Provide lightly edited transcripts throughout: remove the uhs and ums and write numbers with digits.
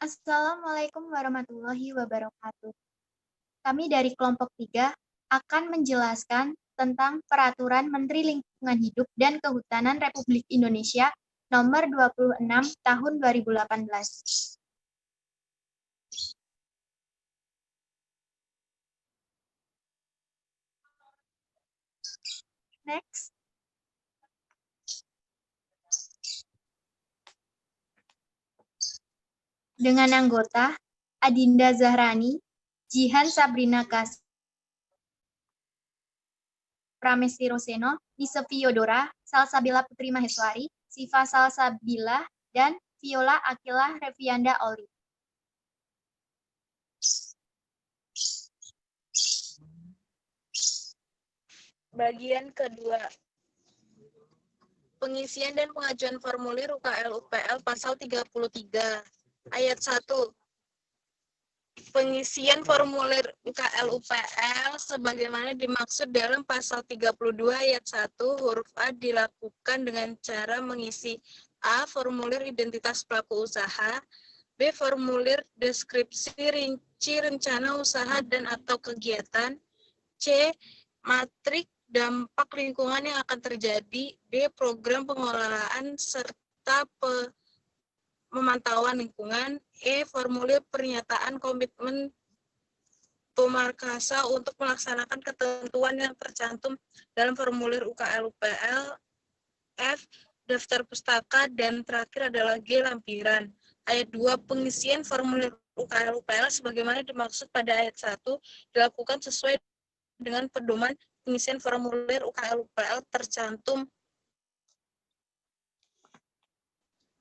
Assalamualaikum warahmatullahi wabarakatuh. Kami dari kelompok 3 akan menjelaskan tentang Peraturan Menteri Lingkungan Hidup dan Kehutanan Republik Indonesia Nomor 26 Tahun 2018. Next. Dengan anggota Adinda Zahrani, Jihan Sabrina Kas, Pramesti Roseno, Nisepi Yodora, Salsabila Putri Maheswari, Siva Salsabila, dan Viola Akila Revianda Oli. Bagian kedua. Pengisian dan pengajuan formulir UKL-UPL pasal 33 ayat 1. Pengisian formulir UKL-UPL sebagaimana dimaksud dalam pasal 32 ayat 1 huruf A dilakukan dengan cara mengisi A. Formulir identitas pelaku usaha, B. Formulir deskripsi rinci rencana usaha dan atau kegiatan, C. Matrik dampak lingkungan yang akan terjadi, D. Program pengelolaan serta pemantauan lingkungan, E. Formulir pernyataan komitmen pemarkasa untuk melaksanakan ketentuan yang tercantum dalam formulir UKL-UPL, F. Daftar pustaka, dan terakhir adalah G. Lampiran. Ayat 2. Pengisian formulir UKL-UPL sebagaimana dimaksud pada ayat 1 dilakukan sesuai dengan pedoman pengisian formulir UKL-UPL tercantum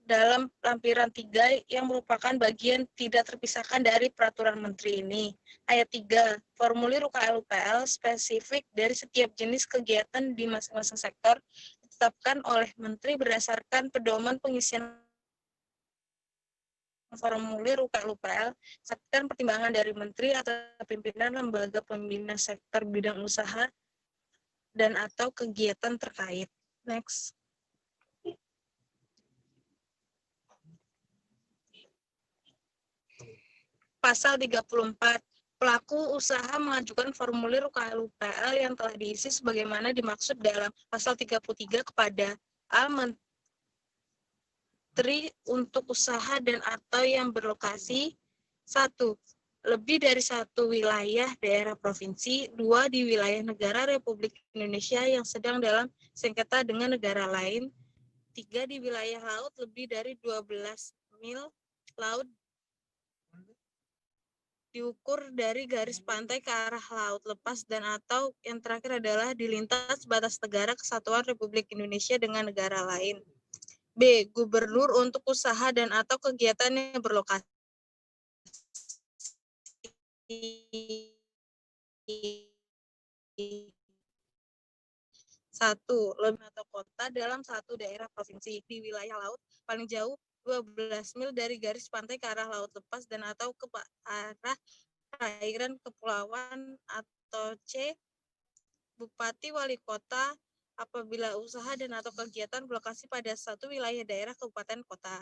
dalam lampiran 3 yang merupakan bagian tidak terpisahkan dari peraturan menteri ini. Ayat 3, formulir UKL-UPL spesifik dari setiap jenis kegiatan di masing-masing sektor ditetapkan oleh menteri berdasarkan pedoman pengisian formulir UKL-UPL serta pertimbangan dari menteri atau pimpinan lembaga pembina sektor bidang usaha dan atau kegiatan terkait. Next. Pasal 34. Pelaku usaha mengajukan formulir UKL-UPL yang telah diisi sebagaimana dimaksud dalam pasal 33 kepada A. Menteri untuk usaha dan atau yang berlokasi 1. Lebih dari satu wilayah daerah provinsi, 2. Di wilayah negara Republik Indonesia yang sedang dalam sengketa dengan negara lain, 3. Di wilayah laut lebih dari 12 mil laut diukur dari garis pantai ke arah laut lepas dan atau yang terakhir adalah di lintas batas negara kesatuan Republik Indonesia dengan negara lain. B. Gubernur untuk usaha dan atau kegiatan yang berlokasi 1. Lebih atau kota dalam satu daerah provinsi di wilayah laut paling jauh 12 mil dari garis pantai ke arah laut lepas dan atau ke arah perairan kepulauan, atau C. Bupati wali kota apabila usaha dan atau kegiatan berlokasi pada satu wilayah daerah kabupaten kota.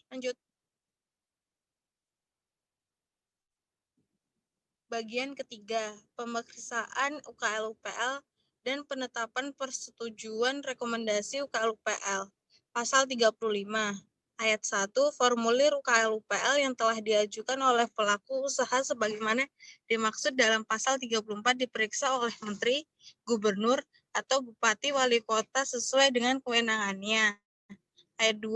Lanjut. Bagian ketiga, pemeriksaan UKL-UPL dan penetapan persetujuan rekomendasi UKL-UPL. Pasal 35, ayat 1, formulir UKL-UPL yang telah diajukan oleh pelaku usaha sebagaimana dimaksud dalam pasal 34 diperiksa oleh menteri, gubernur, atau bupati wali kota sesuai dengan kewenangannya. Ayat 2,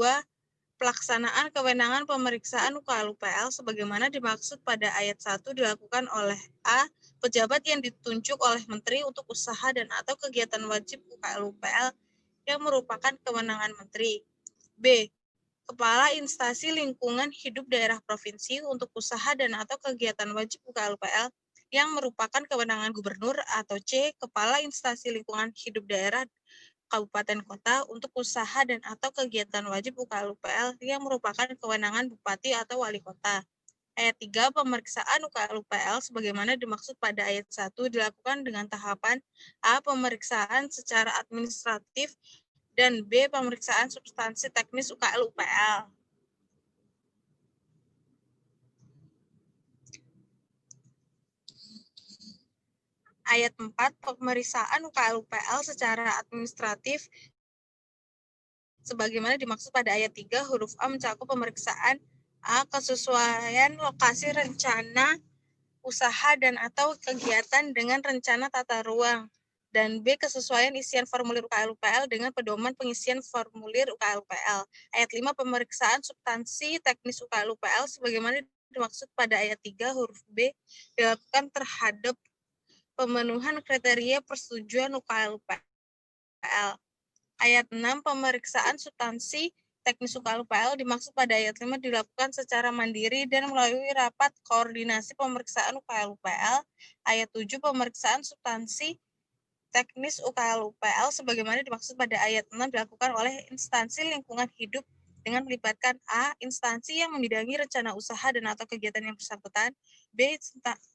pelaksanaan kewenangan pemeriksaan UKL-UPL sebagaimana dimaksud pada ayat 1 dilakukan oleh A. Pejabat yang ditunjuk oleh Menteri untuk usaha dan atau kegiatan wajib UKL-UPL yang merupakan kewenangan Menteri. B. Kepala Instansi Lingkungan Hidup Daerah Provinsi untuk usaha dan atau kegiatan wajib UKL-UPL yang merupakan kewenangan Gubernur, atau C. Kepala Instansi Lingkungan Hidup Daerah Kabupaten Kota untuk usaha dan atau kegiatan wajib UKL-UPL yang merupakan kewenangan Bupati atau Wali Kota. Ayat 3, pemeriksaan UKL-UPL sebagaimana dimaksud pada ayat 1 dilakukan dengan tahapan A. Pemeriksaan secara administratif Dan B. Pemeriksaan substansi teknis UKL UPL. Ayat 4, pemeriksaan UKL UPL secara administratif sebagaimana dimaksud pada ayat 3 huruf A mencakup pemeriksaan A. Kesesuaian lokasi rencana usaha dan atau kegiatan dengan rencana tata ruang, dan B. Kesesuaian isian formulir UKL UPL dengan pedoman pengisian formulir UKL UPL. Ayat 5, pemeriksaan substansi teknis UKL UPL sebagaimana dimaksud pada ayat 3 huruf B dilakukan terhadap pemenuhan kriteria persetujuan UKL UPL. Ayat 6, pemeriksaan substansi teknis UKL UPL dimaksud pada ayat 5 dilakukan secara mandiri dan melalui rapat koordinasi pemeriksaan UKL UPL. Ayat 7, pemeriksaan substansi teknis UKL UPL sebagaimana dimaksud pada ayat 6 dilakukan oleh instansi lingkungan hidup dengan melibatkan A. Instansi yang membidangi rencana usaha dan atau kegiatan yang bersangkutan, B.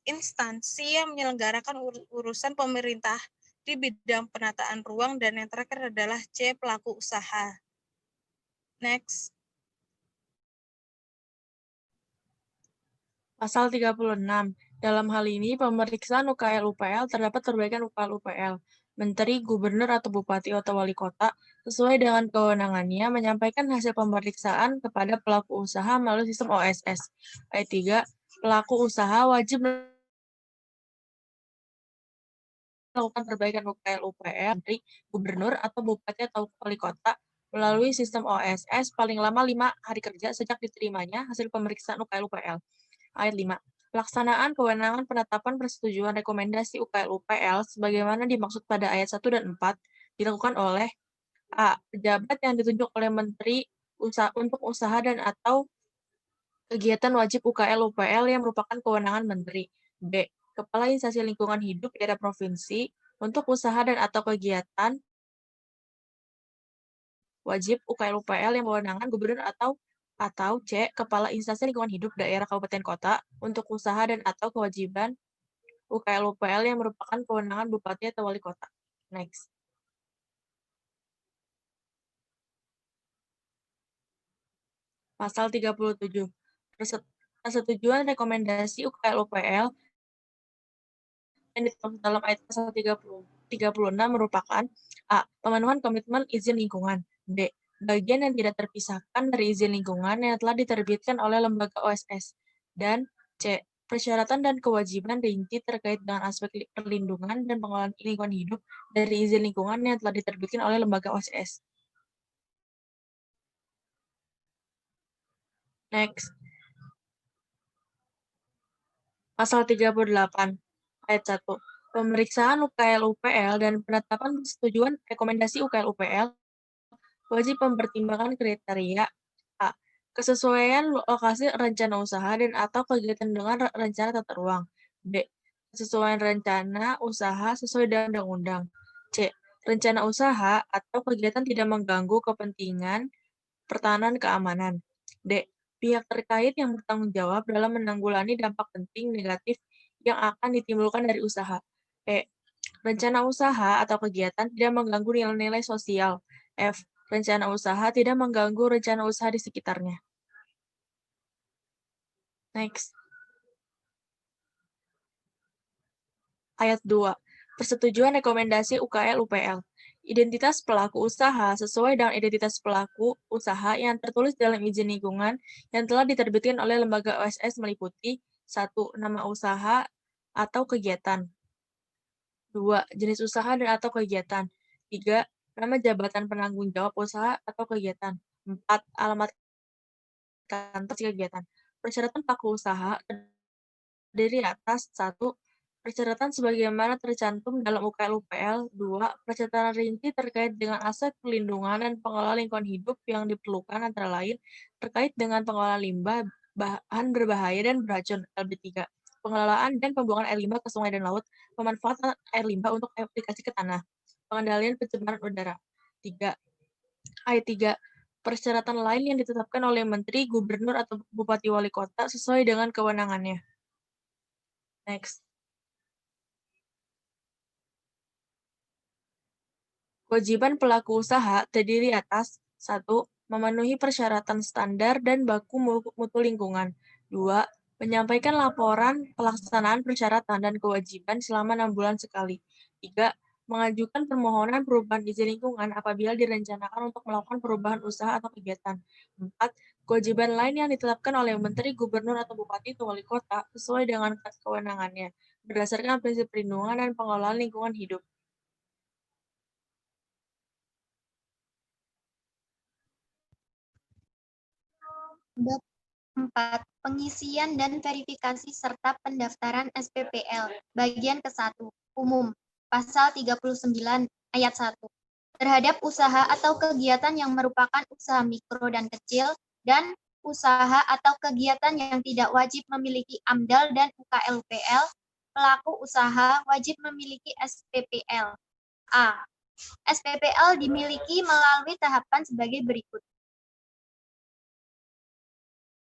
Instansi yang menyelenggarakan urusan pemerintah di bidang penataan ruang, dan yang terakhir adalah C. Pelaku usaha. Next. Pasal 36. Dalam hal ini, pemeriksaan UKL UPL terdapat perbaikan UKL UPL. Menteri, Gubernur, atau Bupati atau Wali Kota, sesuai dengan kewenangannya, menyampaikan hasil pemeriksaan kepada pelaku usaha melalui sistem OSS. Ayat 3. Pelaku usaha wajib melakukan perbaikan UKL UPL, Menteri, Gubernur, atau Bupati atau Wali Kota melalui sistem OSS paling lama 5 hari kerja sejak diterimanya hasil pemeriksaan UKL UPL. Ayat 5. Pelaksanaan kewenangan penetapan persetujuan rekomendasi UKL UPL sebagaimana dimaksud pada ayat 1 dan 4 dilakukan oleh A. Pejabat yang ditunjuk oleh Menteri untuk usaha dan atau kegiatan wajib UKL UPL yang merupakan kewenangan Menteri. B. Kepala Instansi Lingkungan Hidup daerah provinsi untuk usaha dan atau kegiatan wajib UKL UPL yang kewenangan Gubernur atau C. Kepala Instansi Lingkungan Hidup daerah kabupaten kota untuk usaha dan atau kewajiban UKL UPL yang merupakan kewenangan Bupati atau Wali Kota. Next. Pasal 37. Persetujuan rekomendasi UKL UPL yang dituangkan dalam ayat pasal 36 merupakan A. Pemenuhan komitmen izin lingkungan. B. Bagian yang tidak terpisahkan dari izin lingkungan yang telah diterbitkan oleh lembaga OSS. Dan C. Persyaratan dan kewajiban rinci terkait dengan aspek perlindungan dan pengelolaan lingkungan hidup dari izin lingkungan yang telah diterbitkan oleh lembaga OSS. Next. Pasal 38, ayat 1. Pemeriksaan UKL UPL dan penetapan persetujuan rekomendasi UKL UPL wajib mempertimbangkan kriteria A. Kesesuaian lokasi rencana usaha dan atau kegiatan dengan rencana tata ruang. B. Kesesuaian rencana usaha sesuai dengan undang-undang. C. Rencana usaha atau kegiatan tidak mengganggu kepentingan pertahanan keamanan. D. Pihak terkait yang bertanggung jawab dalam menanggulangi dampak penting negatif yang akan ditimbulkan dari usaha. E. Rencana usaha atau kegiatan tidak mengganggu nilai-nilai sosial. F. Rencana usaha tidak mengganggu rencana usaha di sekitarnya. Next. Ayat 2. Persetujuan rekomendasi UKL UPL. Identitas pelaku usaha sesuai dengan identitas pelaku usaha yang tertulis dalam izin lingkungan yang telah diterbitkan oleh lembaga OSS meliputi 1. Nama usaha atau kegiatan. 2. Jenis usaha dan atau kegiatan. 3. Nama jabatan penanggung jawab usaha atau kegiatan. 4. Alamat kantor kegiatan. Persyaratan pelaku usaha terdiri atas 1. Persyaratan sebagaimana tercantum dalam UKL UPL. 2. Persyaratan rinci terkait dengan aspek perlindungan dan pengelolaan lingkungan hidup yang diperlukan antara lain terkait dengan pengelolaan limbah, bahan berbahaya dan beracun. LB3. Pengelolaan dan pembuangan air limbah ke sungai dan laut, pemanfaatan air limbah untuk aplikasi ke tanah, pengendalian pencemaran udara. 3. Ayat 3. Persyaratan lain yang ditetapkan oleh Menteri, Gubernur, atau Bupati Wali Kota sesuai dengan kewenangannya. Next. Kewajiban pelaku usaha terdiri atas 1. Memenuhi persyaratan standar dan baku mutu lingkungan. 2. Menyampaikan laporan pelaksanaan persyaratan dan kewajiban selama 6 bulan sekali. 3. Mengajukan permohonan perubahan izin lingkungan apabila direncanakan untuk melakukan perubahan usaha atau kegiatan. 4. Kewajiban lain yang ditetapkan oleh Menteri, Gubernur, atau Bupati atau Wali Kota sesuai dengan kewenangannya, berdasarkan prinsip perlindungan dan pengelolaan lingkungan hidup. Bab 4. Pengisian dan verifikasi serta pendaftaran SPPL. Bagian ke-1. Umum. Pasal 39 ayat 1. Terhadap usaha atau kegiatan yang merupakan usaha mikro dan kecil dan usaha atau kegiatan yang tidak wajib memiliki AMDAL dan UKL-UPL, pelaku usaha wajib memiliki SPPL. A. SPPL dimiliki melalui tahapan sebagai berikut.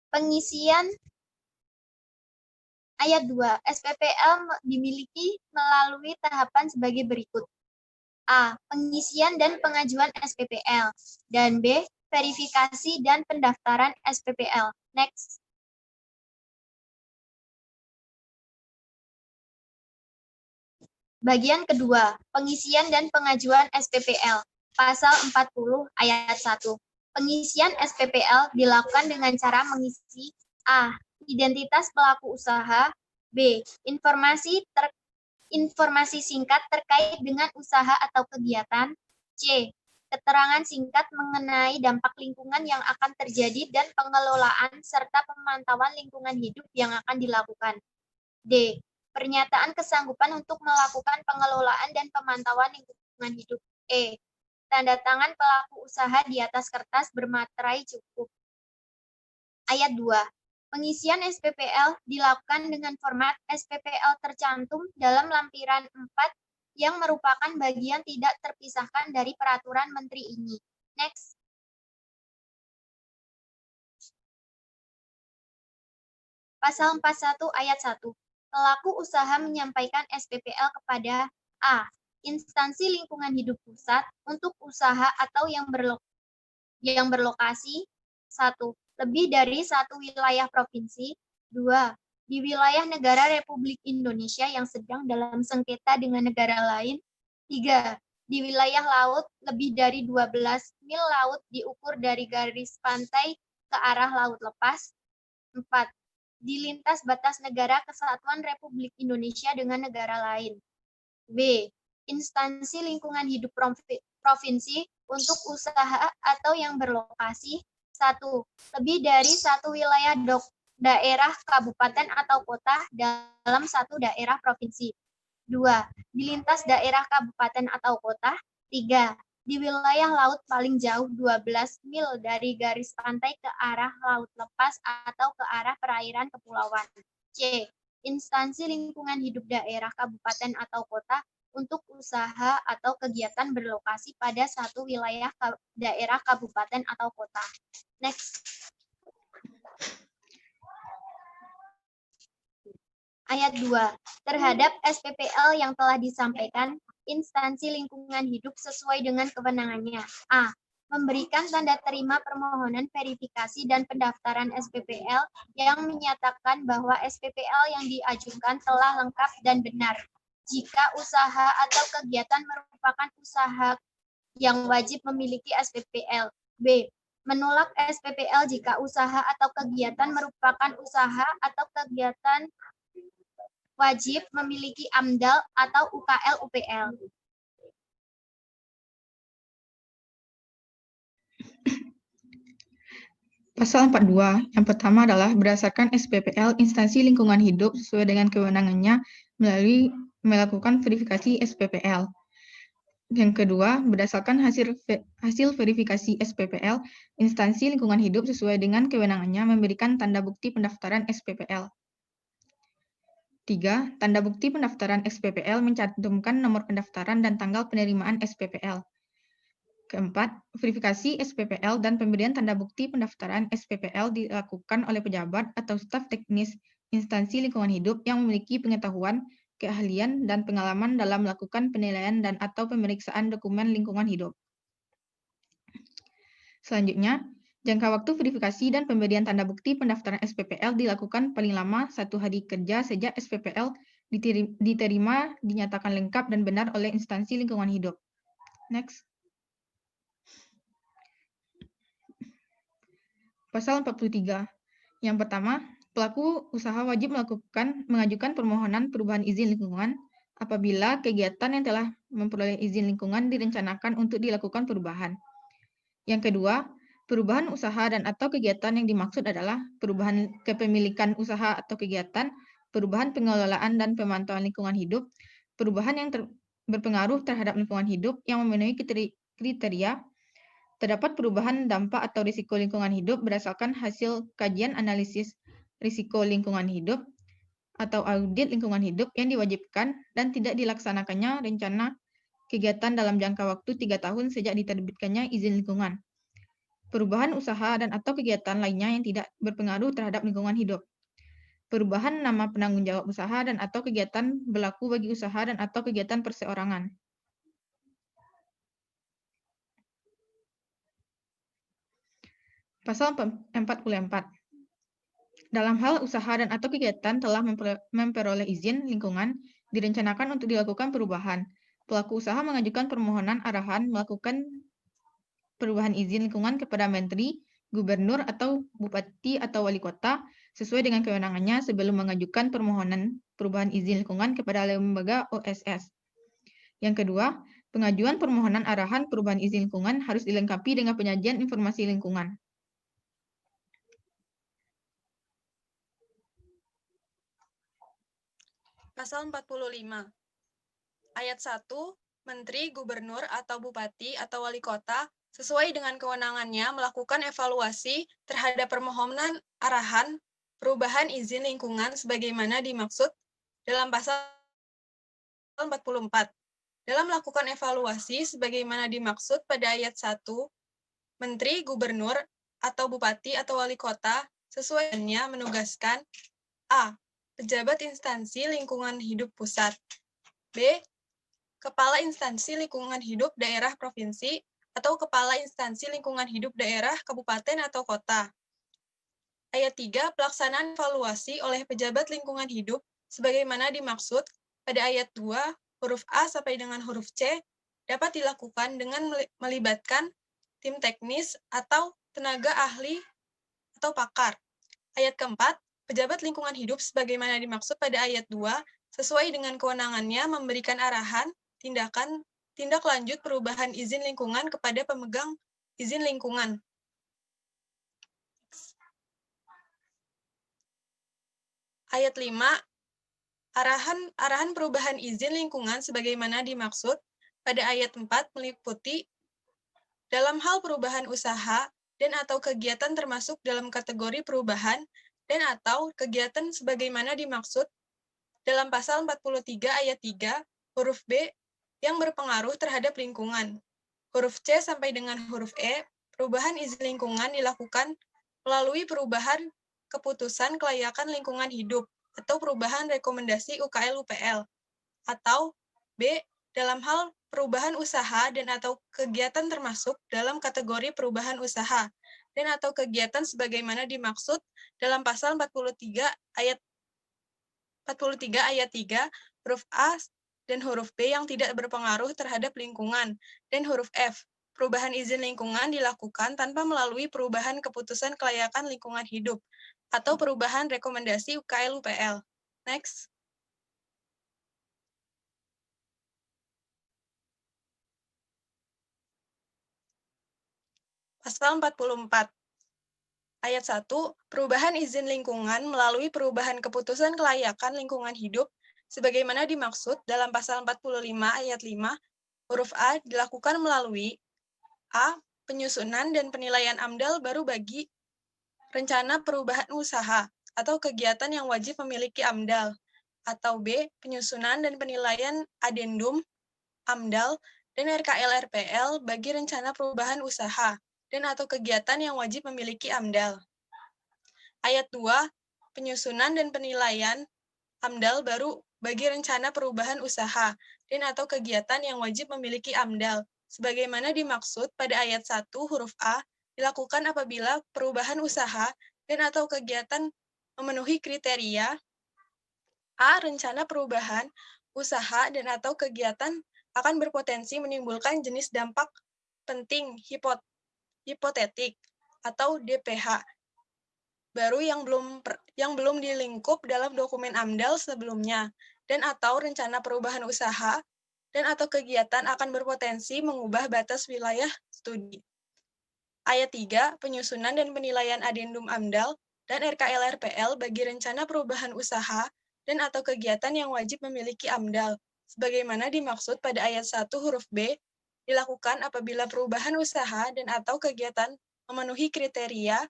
Pengisian ayat 2. SPPL dimiliki melalui tahapan sebagai berikut. A. Pengisian dan pengajuan SPPL. Dan B. Verifikasi dan pendaftaran SPPL. Next. Bagian kedua. Pengisian dan pengajuan SPPL. Pasal 40 ayat 1. Pengisian SPPL dilakukan dengan cara mengisi A. Identitas pelaku usaha. B. Informasi singkat terkait dengan usaha atau kegiatan. C. Keterangan singkat mengenai dampak lingkungan yang akan terjadi dan pengelolaan serta pemantauan lingkungan hidup yang akan dilakukan. D. Pernyataan kesanggupan untuk melakukan pengelolaan dan pemantauan lingkungan hidup. E. Tanda tangan pelaku usaha di atas kertas bermaterai cukup. Ayat 2. Pengisian SPPL dilakukan dengan format SPPL tercantum dalam lampiran 4 yang merupakan bagian tidak terpisahkan dari peraturan menteri ini. Next. Pasal 41 ayat 1. Pelaku usaha menyampaikan SPPL kepada A. Instansi lingkungan hidup pusat untuk usaha atau yang berlokasi 1. Lebih dari satu wilayah provinsi. 2. Di wilayah negara Republik Indonesia yang sedang dalam sengketa dengan negara lain. 3. Di wilayah laut lebih dari 12 mil laut diukur dari garis pantai ke arah laut lepas. 4. Di lintas batas negara kesatuan Republik Indonesia dengan negara lain. B. Instansi lingkungan hidup provinsi untuk usaha atau yang berlokasi 1. Lebih dari satu wilayah daerah, kabupaten, atau kota dalam satu daerah provinsi. 2. Di lintas daerah, kabupaten, atau kota. 3. Di wilayah laut paling jauh 12 mil dari garis pantai ke arah laut lepas atau ke arah perairan kepulauan. C. Instansi lingkungan hidup daerah, kabupaten, atau kota untuk usaha atau kegiatan berlokasi pada satu wilayah daerah, kabupaten, atau kota. Next. Ayat 2. Terhadap SPPL yang telah disampaikan, instansi lingkungan hidup sesuai dengan kewenangannya. A. Memberikan tanda terima permohonan verifikasi dan pendaftaran SPPL yang menyatakan bahwa SPPL yang diajukan telah lengkap dan benar. Jika usaha atau kegiatan merupakan usaha yang wajib memiliki SPPL. B. Menolak SPPL jika usaha atau kegiatan merupakan usaha atau kegiatan wajib memiliki AMDAL atau UKL-UPL. Pasal 42, yang pertama adalah berdasarkan SPPL, instansi lingkungan hidup sesuai dengan kewenangannya melalui melakukan verifikasi SPPL. Yang kedua, berdasarkan hasil verifikasi SPPL, instansi lingkungan hidup sesuai dengan kewenangannya memberikan tanda bukti pendaftaran SPPL. 3. Tanda bukti pendaftaran SPPL mencantumkan nomor pendaftaran dan tanggal penerimaan SPPL. Keempat, verifikasi SPPL dan pemberian tanda bukti pendaftaran SPPL dilakukan oleh pejabat atau staf teknis instansi lingkungan hidup yang memiliki pengetahuan, keahlian, dan pengalaman dalam melakukan penilaian dan atau pemeriksaan dokumen lingkungan hidup. Selanjutnya, jangka waktu verifikasi dan pemberian tanda bukti pendaftaran SPPL dilakukan paling lama 1 hari kerja sejak SPPL diterima, dinyatakan lengkap dan benar oleh instansi lingkungan hidup. Next. Pasal 43. Yang pertama, pelaku usaha wajib mengajukan permohonan perubahan izin lingkungan apabila kegiatan yang telah memperoleh izin lingkungan direncanakan untuk dilakukan perubahan. Yang kedua, perubahan usaha dan atau kegiatan yang dimaksud adalah perubahan kepemilikan usaha atau kegiatan, perubahan pengelolaan dan pemantauan lingkungan hidup, perubahan yang berpengaruh terhadap lingkungan hidup yang memenuhi kriteria, terdapat perubahan dampak atau risiko lingkungan hidup berdasarkan hasil kajian analisis risiko lingkungan hidup atau audit lingkungan hidup yang diwajibkan dan tidak dilaksanakannya rencana kegiatan dalam jangka waktu 3 tahun sejak diterbitkannya izin lingkungan. Perubahan usaha dan atau kegiatan lainnya yang tidak berpengaruh terhadap lingkungan hidup. Perubahan nama penanggung jawab usaha dan atau kegiatan berlaku bagi usaha dan atau kegiatan perseorangan. Pasal 44. Dalam hal usaha dan atau kegiatan telah memperoleh izin lingkungan, direncanakan untuk dilakukan perubahan. Pelaku usaha mengajukan permohonan arahan melakukan perubahan izin lingkungan kepada Menteri, Gubernur, atau Bupati atau Wali Kota sesuai dengan kewenangannya sebelum mengajukan permohonan perubahan izin lingkungan kepada lembaga OSS. Yang kedua, pengajuan permohonan arahan perubahan izin lingkungan harus dilengkapi dengan penyajian informasi lingkungan. Pasal 45. Ayat 1, Menteri, Gubernur, atau Bupati, atau Wali Kota, sesuai dengan kewenangannya melakukan evaluasi terhadap permohonan arahan perubahan izin lingkungan sebagaimana dimaksud dalam pasal 44. Dalam melakukan evaluasi sebagaimana dimaksud pada ayat 1, Menteri, Gubernur, atau Bupati, atau Wali Kota sesuai dengannya menugaskan A. Pejabat instansi lingkungan hidup pusat. B. Kepala instansi lingkungan hidup daerah provinsi atau kepala instansi lingkungan hidup daerah kabupaten atau kota. Ayat 3. Pelaksanaan evaluasi oleh pejabat lingkungan hidup sebagaimana dimaksud pada ayat 2 huruf A sampai dengan huruf C dapat dilakukan dengan melibatkan tim teknis atau tenaga ahli atau pakar. Ayat keempat, pejabat lingkungan hidup sebagaimana dimaksud pada ayat 2 sesuai dengan kewenangannya memberikan arahan, tindak lanjut perubahan izin lingkungan kepada pemegang izin lingkungan. Ayat 5, arahan perubahan izin lingkungan sebagaimana dimaksud pada ayat 4 meliputi dalam hal perubahan usaha dan atau kegiatan termasuk dalam kategori perubahan dan atau kegiatan sebagaimana dimaksud dalam pasal 43 ayat 3 huruf B yang berpengaruh terhadap lingkungan. Huruf C sampai dengan huruf E, perubahan izin lingkungan dilakukan melalui perubahan keputusan kelayakan lingkungan hidup atau perubahan rekomendasi UKL-UPL. Atau B, dalam hal perubahan usaha dan atau kegiatan termasuk dalam kategori perubahan usaha dan atau kegiatan sebagaimana dimaksud dalam pasal 43 ayat 3 huruf A dan huruf B yang tidak berpengaruh terhadap lingkungan dan huruf F. Perubahan izin lingkungan dilakukan tanpa melalui perubahan keputusan kelayakan lingkungan hidup atau perubahan rekomendasi UKL-UPL. Next. Pasal 44. Ayat 1, perubahan izin lingkungan melalui perubahan keputusan kelayakan lingkungan hidup sebagaimana dimaksud dalam pasal 45 ayat 5, huruf A dilakukan melalui A. Penyusunan dan penilaian AMDAL baru bagi rencana perubahan usaha atau kegiatan yang wajib memiliki AMDAL, atau B. Penyusunan dan penilaian adendum AMDAL dan RKL-RPL bagi rencana perubahan usaha dan atau kegiatan yang wajib memiliki AMDAL. Ayat 2, penyusunan dan penilaian AMDAL baru bagi rencana perubahan usaha dan atau kegiatan yang wajib memiliki AMDAL, sebagaimana dimaksud pada ayat 1 huruf A, dilakukan apabila perubahan usaha dan atau kegiatan memenuhi kriteria A. Rencana perubahan usaha dan atau kegiatan akan berpotensi menimbulkan jenis dampak penting hipotetik atau DPH baru yang belum dilingkup dalam dokumen AMDAL sebelumnya, dan atau rencana perubahan usaha dan atau kegiatan akan berpotensi mengubah batas wilayah studi. Ayat 3, penyusunan dan penilaian adendum AMDAL dan RKL-RPL bagi rencana perubahan usaha dan atau kegiatan yang wajib memiliki AMDAL, sebagaimana dimaksud pada ayat 1 huruf B, dilakukan apabila perubahan usaha dan atau kegiatan memenuhi kriteria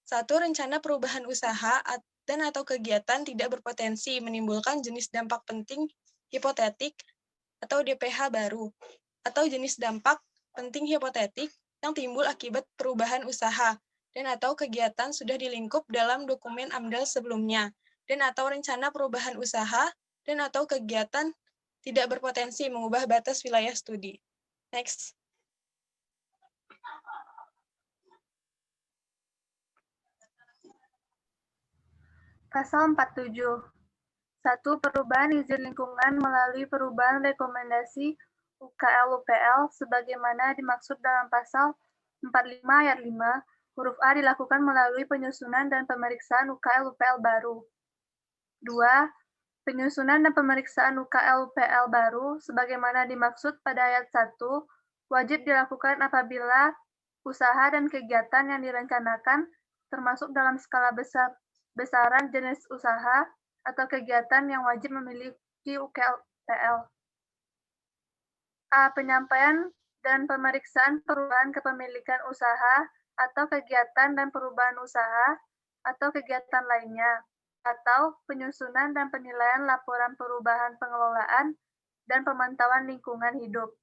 1. Rencana perubahan usaha dan atau kegiatan tidak berpotensi menimbulkan jenis dampak penting hipotetik atau DPH baru, atau jenis dampak penting hipotetik yang timbul akibat perubahan usaha dan atau kegiatan sudah dilingkup dalam dokumen AMDAL sebelumnya, dan atau rencana perubahan usaha dan atau kegiatan tidak berpotensi mengubah batas wilayah studi. Next. Pasal 47. 1. Perubahan izin lingkungan melalui perubahan rekomendasi UKL-UPL sebagaimana dimaksud dalam pasal 45 ayat 5, huruf A dilakukan melalui penyusunan dan pemeriksaan UKL-UPL baru. 2. Penyusunan dan pemeriksaan UKL-UPL baru sebagaimana dimaksud pada ayat 1 wajib dilakukan apabila usaha dan kegiatan yang direncanakan termasuk dalam skala besaran jenis usaha atau kegiatan yang wajib memiliki UKL-UPL. A. Penyampaian dan pemeriksaan perubahan kepemilikan usaha atau kegiatan dan perubahan usaha atau kegiatan lainnya, atau penyusunan dan penilaian laporan perubahan pengelolaan dan pemantauan lingkungan hidup.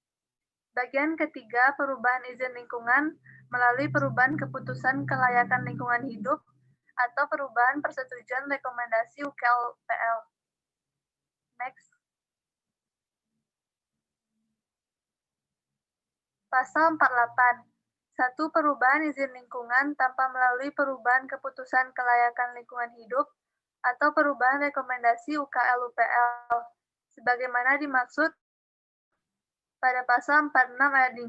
Bagian ketiga, perubahan izin lingkungan melalui perubahan keputusan kelayakan lingkungan hidup atau perubahan persetujuan rekomendasi UKL-UPL. Next. Pasal 48. 1. Perubahan izin lingkungan tanpa melalui perubahan keputusan kelayakan lingkungan hidup atau perubahan rekomendasi UKL-UPL, sebagaimana dimaksud pada pasal 46 ayat 5,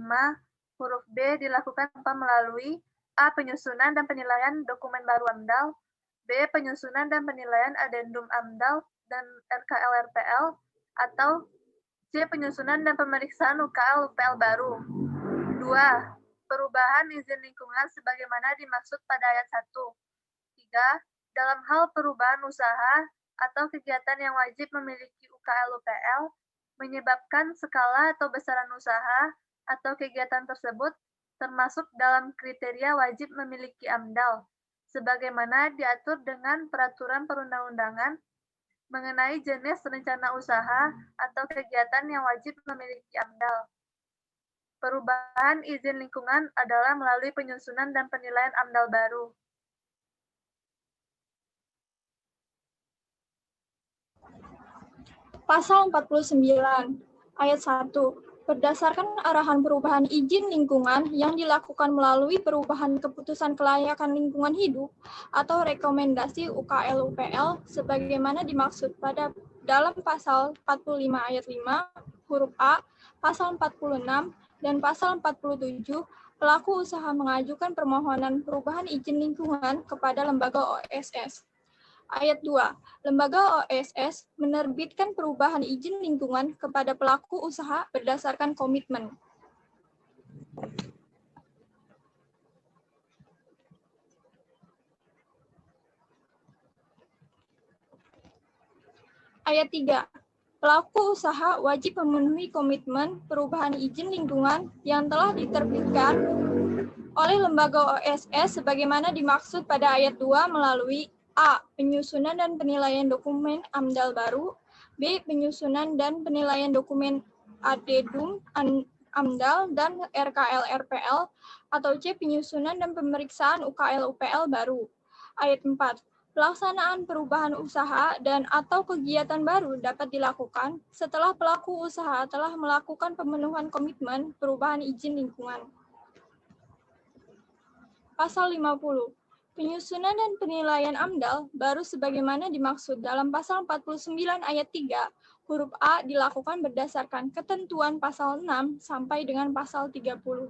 huruf B dilakukan tanpa melalui A. Penyusunan dan penilaian dokumen baru AMDAL, B. Penyusunan dan penilaian adendum AMDAL dan RKL-RPL, atau C. Penyusunan dan pemeriksaan UKL-UPL baru. 2. Perubahan izin lingkungan sebagaimana dimaksud pada ayat 1. 3. Dalam hal perubahan usaha atau kegiatan yang wajib memiliki UKL-UPL, menyebabkan skala atau besaran usaha atau kegiatan tersebut termasuk dalam kriteria wajib memiliki AMDAL, sebagaimana diatur dengan peraturan perundang-undangan mengenai jenis rencana usaha atau kegiatan yang wajib memiliki AMDAL. Perubahan izin lingkungan adalah melalui penyusunan dan penilaian AMDAL baru. Pasal 49, ayat 1. Berdasarkan arahan perubahan izin lingkungan yang dilakukan melalui perubahan keputusan kelayakan lingkungan hidup atau rekomendasi UKL-UPL sebagaimana dimaksud pada dalam pasal 45 ayat 5, huruf A, pasal 46, dan pasal 47, pelaku usaha mengajukan permohonan perubahan izin lingkungan kepada lembaga OSS. Ayat 2. Lembaga OSS menerbitkan perubahan izin lingkungan kepada pelaku usaha berdasarkan komitmen. Ayat 3. Pelaku usaha wajib memenuhi komitmen perubahan izin lingkungan yang telah diterbitkan oleh lembaga OSS sebagaimana dimaksud pada ayat 2 melalui A. Penyusunan dan penilaian dokumen AMDAL baru, B. Penyusunan dan penilaian dokumen adendum AMDAL dan RKL-RPL, atau C. Penyusunan dan pemeriksaan UKL-UPL baru. Ayat 4. Pelaksanaan perubahan usaha dan atau kegiatan baru dapat dilakukan setelah pelaku usaha telah melakukan pemenuhan komitmen perubahan izin lingkungan. Pasal 50. Penyusunan dan penilaian AMDAL baru sebagaimana dimaksud dalam pasal 49 ayat 3 huruf A dilakukan berdasarkan ketentuan pasal 6 sampai dengan pasal 30.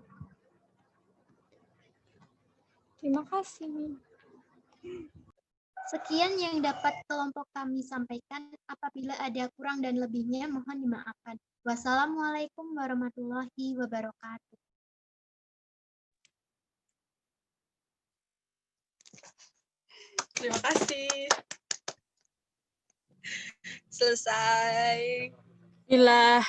Terima kasih. Sekian yang dapat kelompok kami sampaikan. Apabila ada kurang dan lebihnya, mohon dimaafkan. Wassalamualaikum warahmatullahi wabarakatuh. Terima kasih. Selesai. Inilah